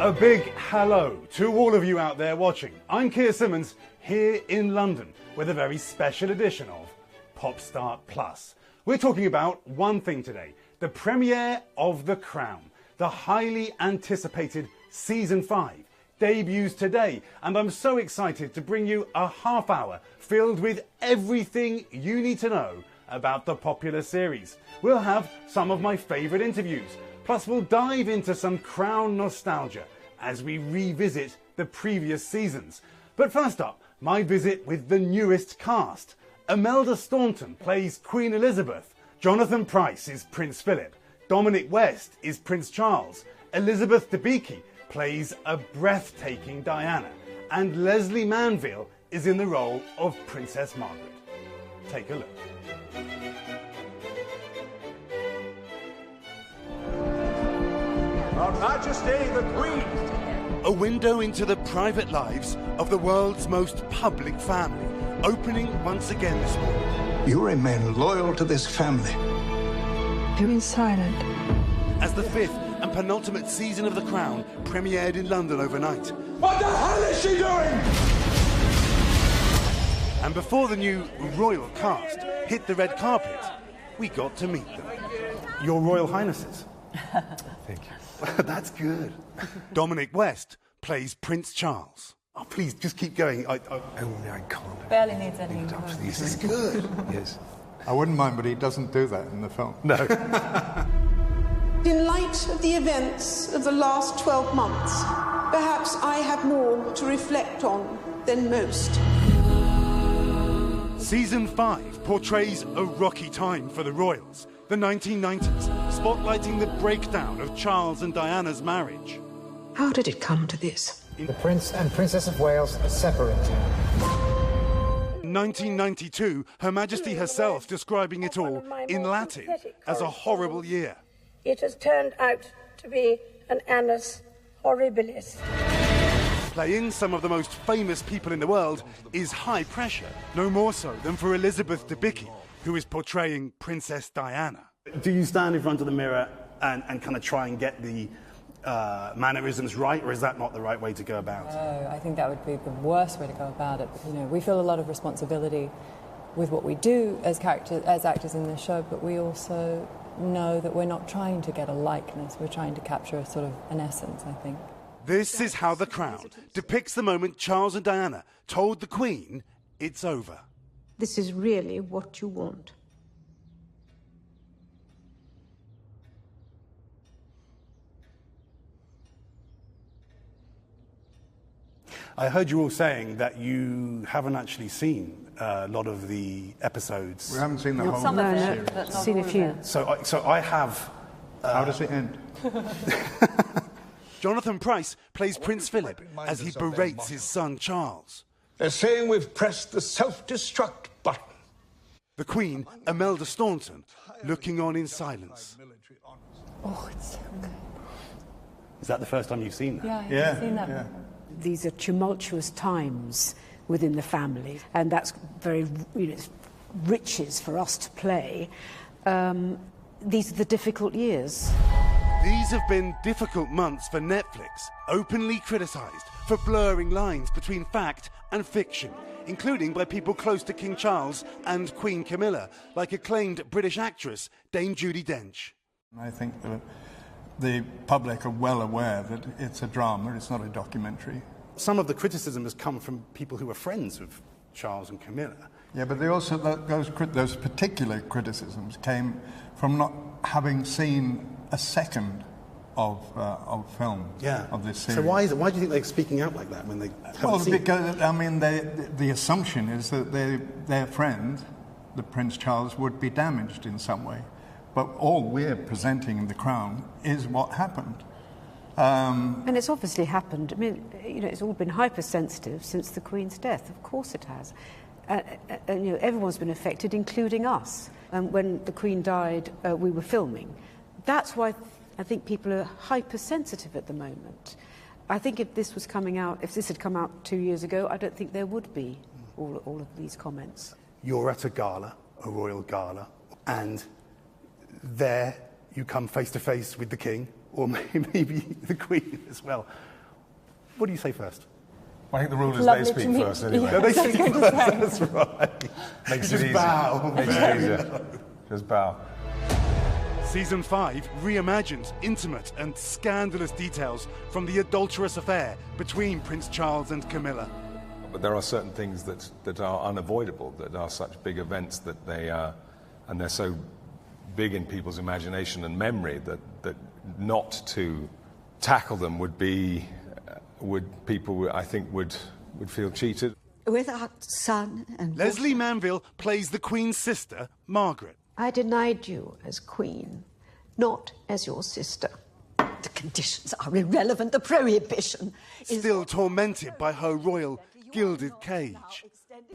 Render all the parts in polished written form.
A big hello to all of you out there watching. I'm Keir Simmons here in London with a very special edition of PopStart Plus. We're talking about one thing today, the premiere of The Crown. The highly anticipated Season 5 debuts today, and I'm so excited to bring you a half hour filled with everything you need to know about the popular series. We'll have some of my favourite interviews, plus we'll dive into some Crown nostalgia as we revisit the previous seasons. But first up, my visit with the newest cast. Imelda Staunton plays Queen Elizabeth, Jonathan Pryce is Prince Philip, Dominic West is Prince Charles, Elizabeth Debicki plays a breathtaking Diana, and Leslie Manville is in the role of Princess Margaret. Take a look. Her Majesty the Queen. A window into the private lives of the world's most public family, opening once again this morning. You remain loyal to this family. You've been silent. As the fifth and penultimate season of The Crown premiered in London overnight. What the hell is she doing? And before the new royal cast hit the red carpet, we got to meet them. Your Royal Highnesses. Thank you. That's good. Dominic West plays Prince Charles. Oh, please, just keep going. I can't. Barely needs any. This is good. Yes. I wouldn't mind, but he doesn't do that in the film. No. In light of the events of the last 12 months, perhaps I have more to reflect on than most. Season 5 portrays a rocky time for the royals, the 1990s, spotlighting the breakdown of Charles and Diana's marriage. How did it come to this? The Prince and Princess of Wales are separating. In 1992, Her Majesty herself describing it all in Latin as a horrible year. It has turned out to be an annus horribilis. Playing some of the most famous people in the world is high pressure, no more so than for Elizabeth Debicki, who is portraying Princess Diana. Do you stand in front of the mirror and kind of try and get the mannerisms right, or is that not the right way to go about it? No, I think that would be the worst way to go about it. You know, we feel a lot of responsibility with what we do as actors in this show, but we also know that we're not trying to get a likeness, we're trying to capture a sort of an essence, I think. This is how The Crown depicts the moment Charles and Diana told the Queen it's over. This is really what you want. I heard you all saying that you haven't actually seen a lot of the episodes. We haven't seen the whole Some of it, series. but not Seen a all of few. it. So I have... How does it end? Jonathan Pryce plays Prince Philip as he berates his son Charles. They're saying we've pressed the self-destruct button. The Queen, Imelda Staunton, looking on in silence. Oh, it's so good. Is that the first time you've seen that? Yeah, I've seen that. Yeah. These are tumultuous times within the family, and that's very, riches for us to play. These are the difficult years. These have been difficult months for Netflix, openly criticised for blurring lines between fact and fiction, including by people close to King Charles and Queen Camilla, like acclaimed British actress Dame Judi Dench. I think that the public are well aware that it's a drama, it's not a documentary. Some of the criticism has come from people who are friends of Charles and Camilla. Yeah, but they also, those particular criticisms came from not having seen a second of film of this series. So why do you think they're speaking out like that when they haven't seen because, I mean, the assumption is that their friend, the Prince Charles, would be damaged in some way. But all we're presenting in The Crown is what happened. And it's obviously happened. I mean, it's all been hypersensitive since the Queen's death. Of course it has. And everyone's been affected, including us. When the Queen died, we were filming. That's why I think people are hypersensitive at the moment. I think if this had come out 2 years ago, I don't think there would be all of these comments. You're at a gala, a royal gala, and there you come face to face with the King, or maybe the Queen as well. What do you say first? I think the rule is Lovely they to speak meet first you. anyway. No, they speak first, that's right. Makes You it just easy. bow. Makes it easier. Just bow. Season 5 reimagines intimate and scandalous details from the adulterous affair between Prince Charles and Camilla. But there are certain things that are unavoidable, that are such big events that they are, and they're so big in people's imagination and memory that not to tackle them would people, I think, would feel cheated. Without son and... Leslie Manville plays the Queen's sister, Margaret. I denied you as queen, not as your sister. The conditions are irrelevant. The prohibition is... Still tormented by her royal gilded cage.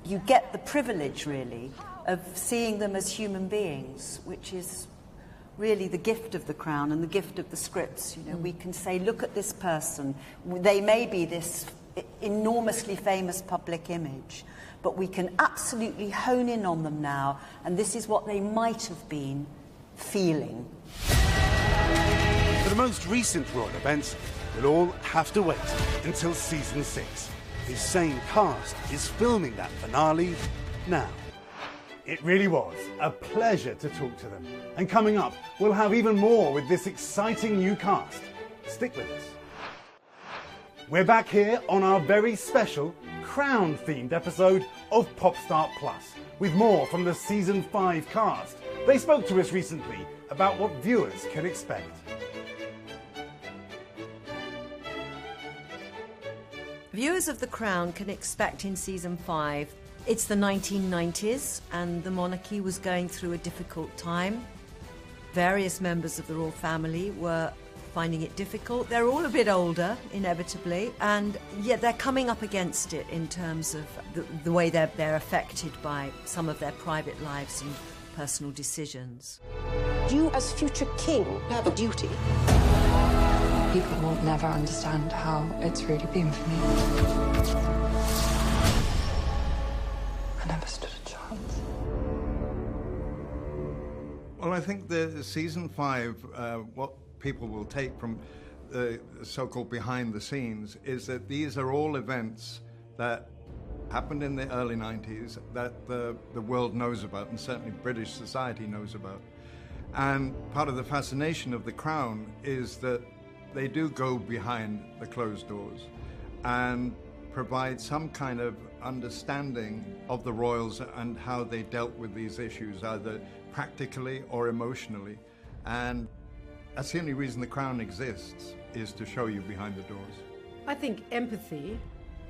You get the privilege, really, of seeing them as human beings, which is really the gift of the crown and the gift of the scripts. You know, we can say, look at this person. They may be this enormously famous public image, but we can absolutely hone in on them now, and this is what they might have been feeling. For the most recent royal events, we'll all have to wait until season 6. The same cast is filming that finale now. It really was a pleasure to talk to them. And coming up, we'll have even more with this exciting new cast. Stick with us. We're back here on our very special Crown-themed episode of PopStart Plus, with more from the Season 5 cast. They spoke to us recently about what viewers can expect. Viewers of The Crown can expect in Season 5, it's the 1990s and the monarchy was going through a difficult time. Various members of the royal family were finding it difficult. They're all a bit older, inevitably, and yet they're coming up against it in terms of the way they're affected by some of their private lives and personal decisions. You, as future king, have a duty. People will never understand how it's really been for me. I never stood a chance. Well, I think the season 5, what people will take from the so-called behind the scenes is that these are all events that happened in the early 90s that the world knows about, and certainly British society knows about. And part of the fascination of The Crown is that they do go behind the closed doors and provide some kind of understanding of the royals and how they dealt with these issues, either practically or emotionally. And that's the only reason The Crown exists, is to show you behind the doors. I think empathy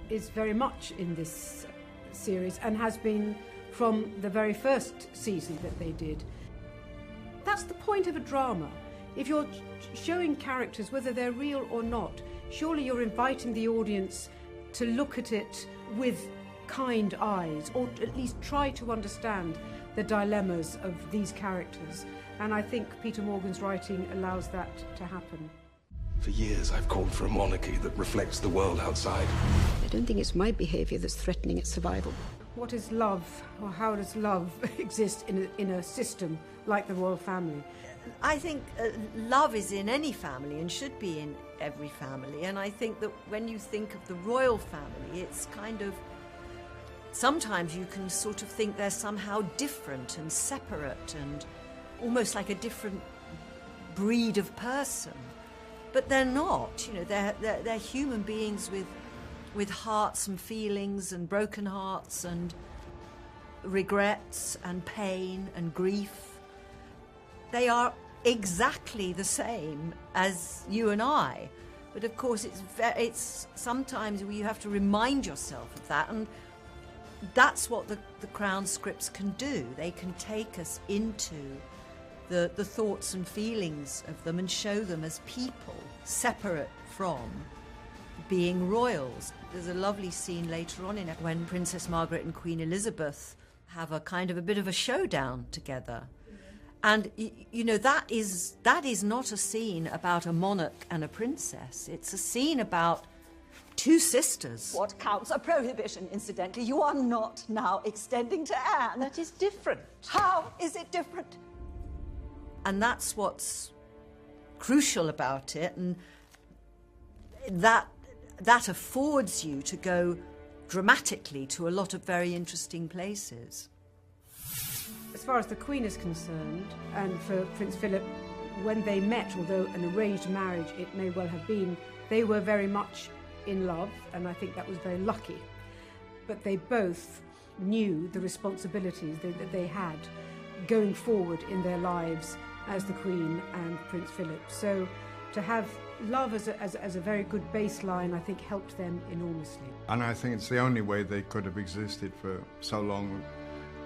is very much in this series and has been from the very first season that they did. That's the point of a drama. If you're showing characters, whether they're real or not, surely you're inviting the audience to look at it with kind eyes, or at least try to understand the dilemmas of these characters. And I think Peter Morgan's writing allows that to happen. For years, I've called for a monarchy that reflects the world outside. I don't think it's my behaviour that's threatening its survival. What is love, or how does love exist in a system like the royal family? I think love is in any family and should be in every family. And I think that when you think of the royal family, it's kind of... Sometimes you can sort of think they're somehow different and separate and almost like a different breed of person. But they're not. You know, they're human beings with hearts and feelings and broken hearts and regrets and pain and grief. They are exactly the same as you and I. But of course, it's sometimes you have to remind yourself of that, and that's what the Crown scripts can do. They can take us into the thoughts and feelings of them and show them as people, separate from being royals. There's a lovely scene later on in it when Princess Margaret and Queen Elizabeth have a kind of a bit of a showdown together. And, you know, that is not a scene about a monarch and a princess. It's a scene about two sisters. What counts a prohibition, incidentally. You are not now extending to Anne. That is different. How is it different? And that's what's crucial about it, and that that affords you to go dramatically to a lot of very interesting places. As far as the Queen is concerned, and for Prince Philip, when they met, although an arranged marriage it may well have been, they were very much in love, and I think that was very lucky. But they both knew the responsibilities that they had going forward in their lives as the Queen and Prince Philip. So to have love as a very good baseline, I think, helped them enormously. And I think it's the only way they could have existed for so long,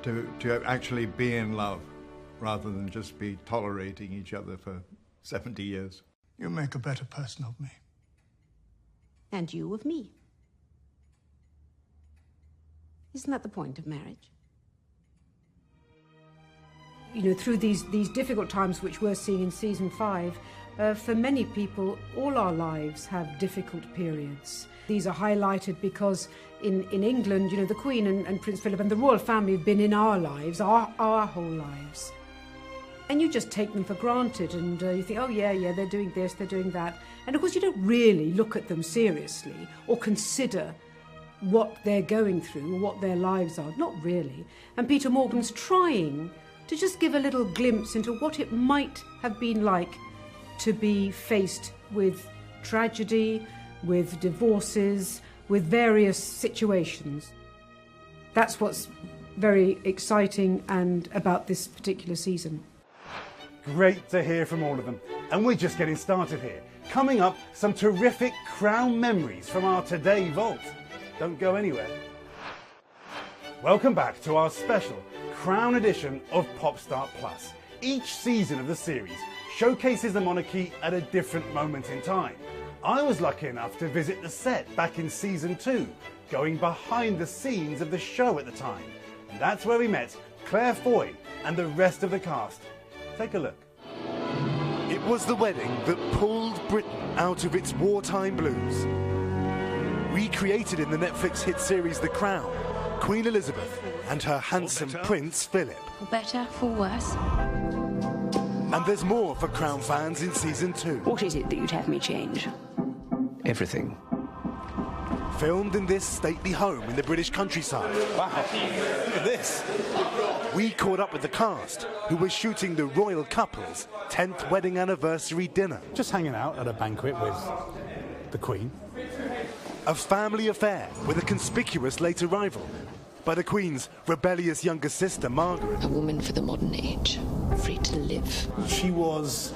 to actually be in love, rather than just be tolerating each other for 70 years. You make a better person of me. And you of me. Isn't that the point of marriage? You know, through these difficult times which we're seeing in season 5, for many people, all our lives have difficult periods. These are highlighted because in England, you know, the Queen and Prince Philip and the royal family have been in our lives, our whole lives. And you just take them for granted, and you think, oh yeah, they're doing this, they're doing that. And of course you don't really look at them seriously or consider what they're going through or what their lives are. Not really. And Peter Morgan's trying to just give a little glimpse into what it might have been like to be faced with tragedy, with divorces, with various situations. That's what's very exciting and about this particular season. Great to hear from all of them. And we're just getting started here. Coming up, some terrific Crown memories from our Today Vault. Don't go anywhere. Welcome back to our special Crown edition of PopStart Plus. Each season of the series showcases the monarchy at a different moment in time. I was lucky enough to visit the set back in season 2, going behind the scenes of the show at the time. And that's where we met Claire Foy and the rest of the cast. Take a look. It was the wedding that pulled Britain out of its wartime blues. Recreated in the Netflix hit series The Crown, Queen Elizabeth and her handsome Prince Philip. For better, for worse. And there's more for Crown fans in season 2. What is it that you'd have me change? Everything. Filmed in this stately home in the British countryside. Wow, look at this. We caught up with the cast, who was shooting the royal couple's 10th wedding anniversary dinner. Just hanging out at a banquet with the Queen. A family affair with a conspicuous late arrival by the Queen's rebellious younger sister, Margaret. A woman for the modern age, free to live. She was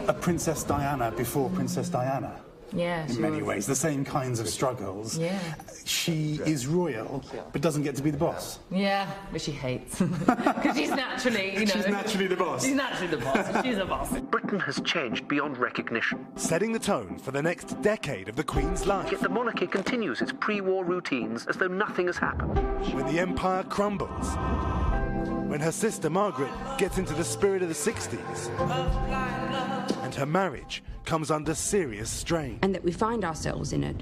a Princess Diana before Princess Diana. Yeah, in many ways, the same kinds of struggles. Yeah. She is royal, but doesn't get to be the boss. Yeah, but she hates. Because she's naturally, you know... She's naturally the boss. She's naturally the boss. She's a boss. Britain has changed beyond recognition. Setting the tone for the next decade of the Queen's life. Yet the monarchy continues its pre-war routines as though nothing has happened. When the empire crumbles. When her sister Margaret gets into the spirit of the 60s. And her marriage comes under serious strain. And that we find ourselves in a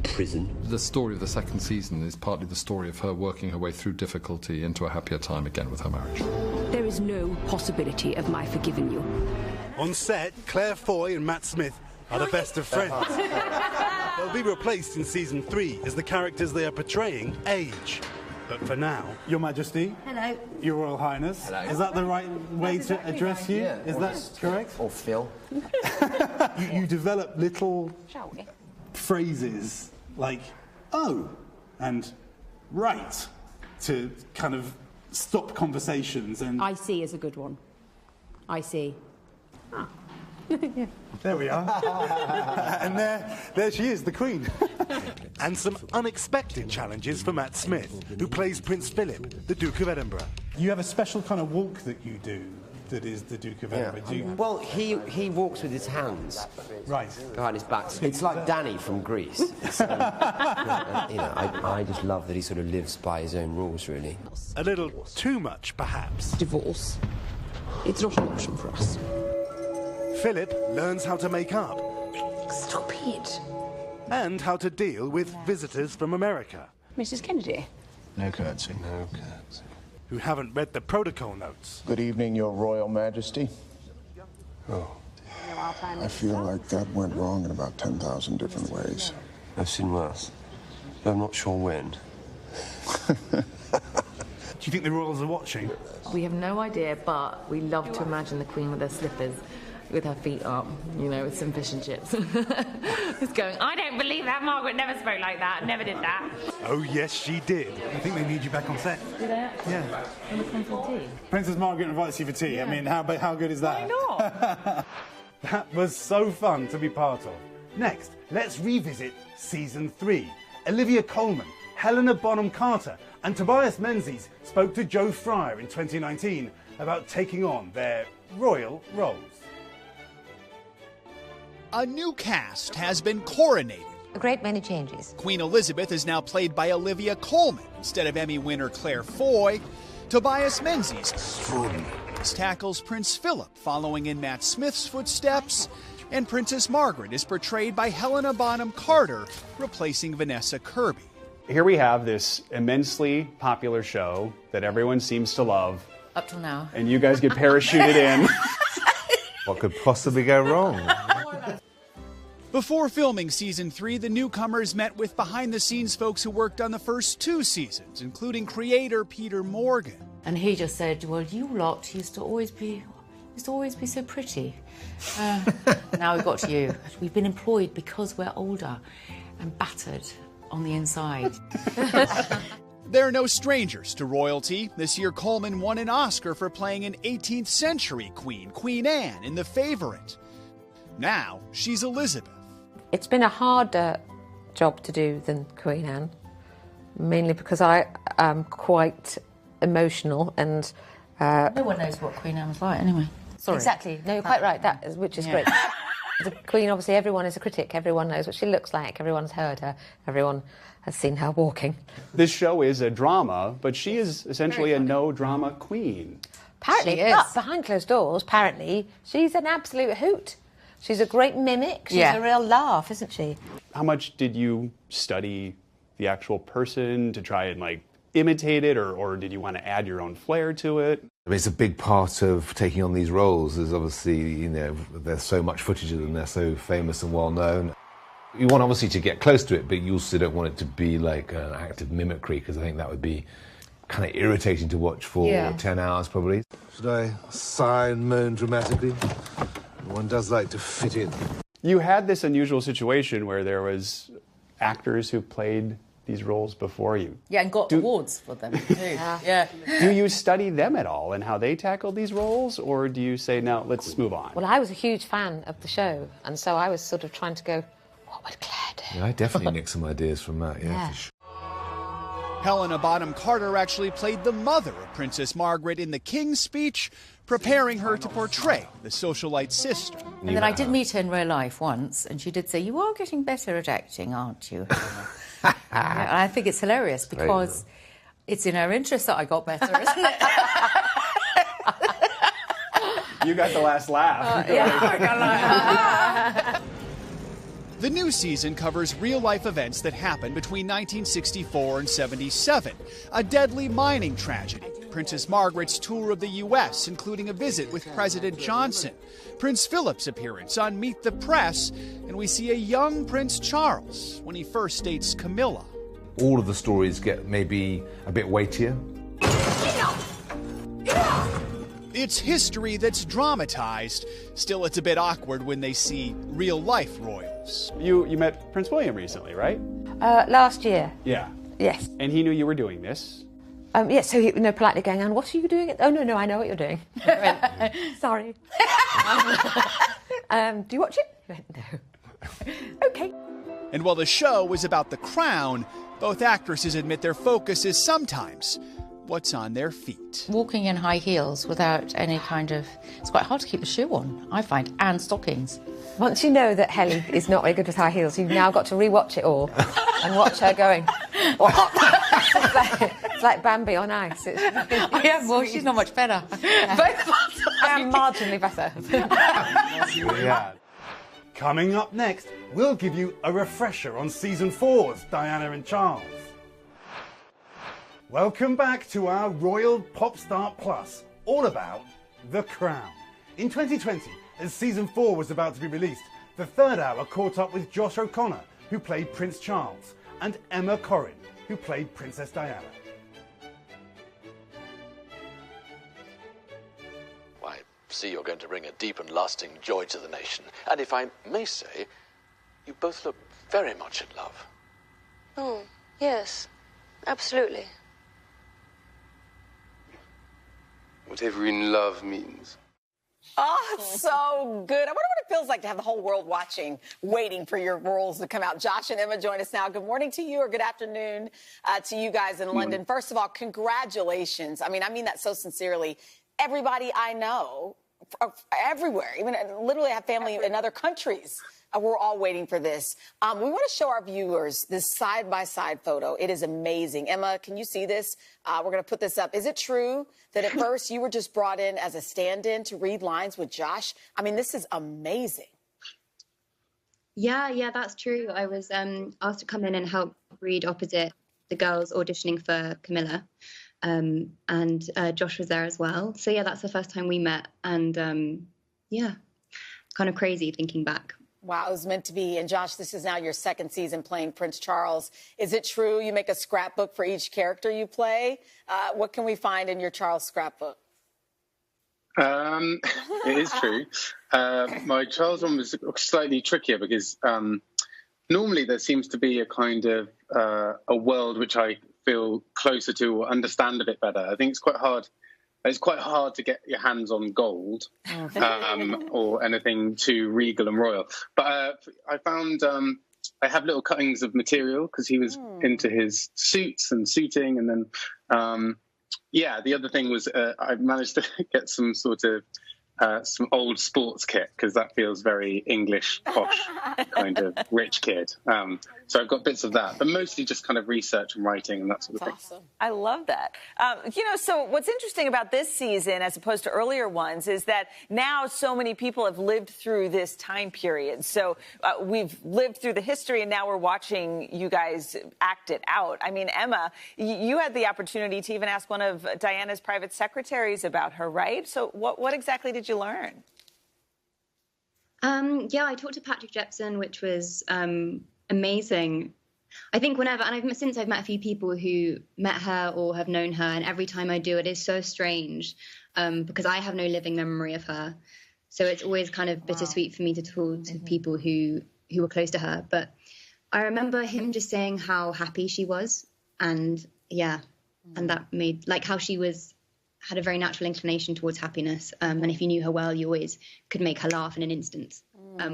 prison. The story of the second season is partly the story of her working her way through difficulty into a happier time again with her marriage. There is no possibility of my forgiving you. On set, Claire Foy and Matt Smith are the best of friends. They'll be replaced in season 3 as the characters they are portraying age. But for now... Your Majesty. Hello. Your Royal Highness. Hello. Is that the right way to address you? Yeah, is that correct? Or Phil. You develop little phrases like, oh, and right, to kind of stop conversations and... I see is a good one. I see. Ah. Yeah. There we are. And there she is, the Queen. And some unexpected challenges for Matt Smith, who plays Prince Philip, the Duke of Edinburgh. You have a special kind of walk that you do that is the Duke of Edinburgh. Well, he walks with his hands behind his back. It's like Danny from Greece. I just love that he sort of lives by his own rules, really. A little too much, perhaps. Divorce. It's not an option for us. Philip learns how to make up. Stop it. And how to deal with visitors from America. Mrs. Kennedy. No curtsy. No curtsy. Who haven't read the protocol notes. Good evening, Your Royal Majesty. Oh. I feel like that went wrong in about 10,000 different ways. I've seen worse, but I'm not sure when. Do you think the royals are watching? We have no idea, but we love to imagine the Queen with her slippers, with her feet up, you know, with some fish and chips. Just going, I don't believe that Margaret never spoke like that, never did that. Oh, yes, she did. I think they need you back on set. Do they? Yeah. And we come for tea. Princess Margaret invites you for tea. Yeah. I mean, how good is that? Why not? That was so fun to be part of. Next, let's revisit Season 3. Olivia Colman, Helena Bonham Carter and Tobias Menzies spoke to Joe Fryer in 2019 about taking on their royal roles. A new cast has been coronated. A great many changes. Queen Elizabeth is now played by Olivia Colman instead of Emmy winner Claire Foy. Tobias Menzies tackles Prince Philip, following in Matt Smith's footsteps. And Princess Margaret is portrayed by Helena Bonham Carter, replacing Vanessa Kirby. Here we have this immensely popular show that everyone seems to love. Up till now. And you guys get parachuted in. What could possibly go wrong? Before filming Season 3, the newcomers met with behind-the-scenes folks who worked on the first 2 seasons, including creator Peter Morgan. And he just said, well, you lot used to always be so pretty. Now we've got to you. We've been employed because we're older and battered on the inside. They're no strangers to royalty. This year, Colman won an Oscar for playing an 18th century queen, Queen Anne, in The Favourite. Now, she's Elizabeth. It's been a harder job to do than Queen Anne, mainly because I am quite emotional and... no one knows what Queen Anne was like, anyway. Sorry. Exactly. No, you're quite right, which is great. The Queen, obviously, everyone is a critic. Everyone knows what she looks like. Everyone's heard her. Everyone has seen her walking. This show is a drama, but she is essentially a no-drama queen. Apparently, but behind closed doors, apparently, she's an absolute hoot. She's a great mimic. She's a real laugh, isn't she? How much did you study the actual person to try and, imitate it, or did you want to add your own flair to it? I mean, it's a big part of taking on these roles is obviously, there's so much footage of them, they're so famous and well known. You want obviously to get close to it, but you also don't want it to be like an act of mimicry, because I think that would be kind of irritating to watch for 10 hours probably. Should I sigh and moan dramatically? One does like to fit in. You had this unusual situation where there was actors who played these roles before you. Yeah, and got awards for them too. Yeah. Do you study them at all and how they tackled these roles, or do you say, no, let's move on? Well, I was a huge fan of the show, and so I was sort of trying to go, what would Claire do? Yeah, I definitely nicked some ideas from that, for sure. Helena Bonham Carter actually played the mother of Princess Margaret in the King's Speech, preparing her to portray the socialite sister. And then I did meet her in real life once, and she did say, you are getting better at acting, aren't you? And I think it's hilarious because it's in her interest that I got better, isn't it? You got the last laugh. The new season covers real-life events that happened between 1964 and 77, a deadly mining tragedy, Princess Margaret's tour of the U.S., including a visit with President Johnson, Prince Philip's appearance on Meet the Press, and we see a young Prince Charles when he first dates Camilla. All of the stories get maybe a bit weightier. It's history that's dramatized. Still, it's a bit awkward when they see real-life royals. You met Prince William recently, right? Last year. Yeah. Yes. And he knew you were doing this. Yes, so he, politely going, Anne, what are you doing? Oh, no, I know what you're doing. I went, sorry. Do you watch it? He went, no. OK. And while the show was about the crown, both actresses admit their focus is sometimes what's on their feet. Walking in high heels without any kind of... It's quite hard to keep a shoe on, I find, and stockings. Once you know that Helly is not very good with high heels, you've now got to re-watch it all and watch her going, what? It's like Bambi on ice. Well, she's not much better. I am marginally better. Yeah. Coming up next, we'll give you a refresher on Season 4's Diana and Charles. Welcome back to our Royal PopStart Plus, all about The Crown. In 2020, As season 4 was about to be released, the third hour caught up with Josh O'Connor, who played Prince Charles, and Emma Corrin, who played Princess Diana. I see you're going to bring a deep and lasting joy to the nation. And if I may say, you both look very much in love. Oh, yes, absolutely. Whatever in love means. Oh, it's so good. I wonder what it feels like to have the whole world watching, waiting for your roles to come out. Josh and Emma join us now. Good morning to you, or good afternoon to you guys in London. First of all, congratulations. I mean that so sincerely. Everybody I know, everywhere, even literally have family in other countries. We're all waiting for this. We want to show our viewers this side-by-side photo. It is amazing. Emma, can you see this? We're going to put this up. Is it true that at first you were just brought in as a stand-in to read lines with Josh? I mean, this is amazing. Yeah, that's true. I was asked to come in and help read opposite the girls auditioning for Camilla. And Josh was there as well. So, yeah, that's the first time we met. And, yeah, kind of crazy thinking back. Wow, it was meant to be. And Josh, this is now your second season playing Prince Charles. Is it true you make a scrapbook for each character you play? What can we find in your Charles scrapbook? It is true. My Charles one was slightly trickier because normally there seems to be a kind of a world which I feel closer to or understand a bit better. I think it's quite hard. It's quite hard to get your hands on gold or anything too regal and royal. But I found I have little cuttings of material because he was into his suits and suiting. And then, the other thing was I managed to get some sort of some old sports kit because that feels very English, posh, kind of rich kid. So I've got bits of that, but mostly just kind of research and writing and that sort of thing. Awesome. I love that. So what's interesting about this season as opposed to earlier ones is that now so many people have lived through this time period. So we've lived through the history and now we're watching you guys act it out. I mean, Emma, you had the opportunity to even ask one of Diana's private secretaries about her, right? So what exactly did you learn? I talked to Patrick Jepson, which was amazing. I think since I've met a few people who met her or have known her, and every time I do, it is so strange because I have no living memory of her. So it's always kind of bittersweet for me to talk to people who were close to her. But I remember him just saying how happy she was, and and that made how she had a very natural inclination towards happiness. And if you knew her well, you always could make her laugh in an instant,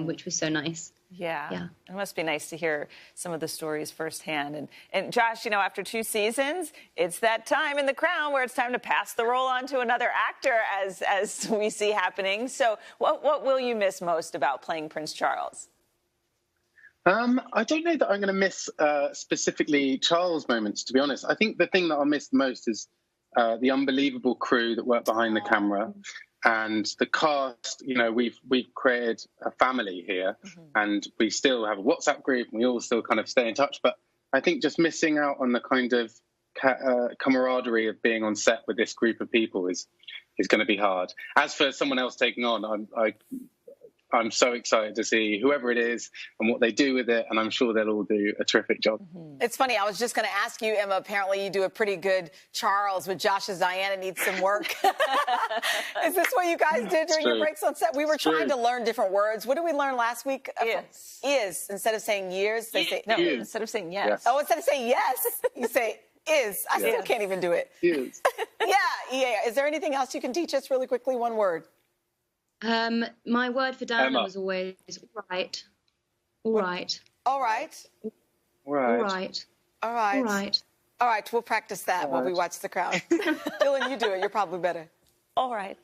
which was so nice. Yeah. It must be nice to hear some of the stories firsthand. And Josh, after 2 seasons, it's that time in The Crown where it's time to pass the role on to another actor, as we see happening. So what will you miss most about playing Prince Charles? I don't know that I'm going to miss specifically Charles moments, to be honest. I think the thing that I'll miss the most is the unbelievable crew that work behind the camera. And the cast, we've created a family here, and we still have a WhatsApp group, and we all still kind of stay in touch. But I think just missing out on the kind of camaraderie of being on set with this group of people is going to be hard. As for someone else taking on, I'm so excited to see whoever it is and what they do with it, and I'm sure they'll all do a terrific job. It's funny, I was just going to ask you, Emma, apparently you do a pretty good Charles with Josh's Diana needs some work. Is this what you guys did during your breaks on set? We were trying to learn different words. What did we learn last week? Is. Instead of saying years, they say... No, instead of saying yes. Oh, instead of saying yes, you say is. I still can't even do it. Is. Yeah. Is there anything else you can teach us really quickly? One word. My word for Diana Emma. was always right. All right. All right. Right. All right. All right. All right. All right. We'll practice that while we watch The Crown. Dylan, you do it. You're probably better. All right.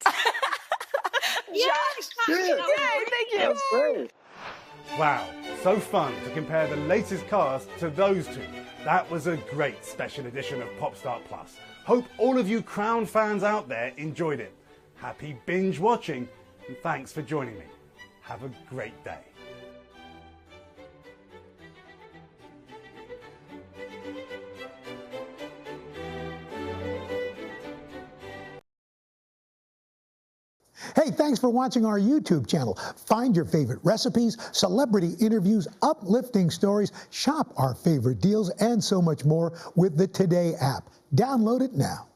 Josh. Good. Yay, thank you. That's great. Wow, so fun to compare the latest cast to those two. That was a great special edition of PopStart Plus. Hope all of you Crown fans out there enjoyed it. Happy binge watching, and thanks for joining me. Have a great day. Hey, thanks for watching our YouTube channel. Find your favorite recipes, celebrity interviews, uplifting stories, shop our favorite deals, and so much more with the Today app. Download it now.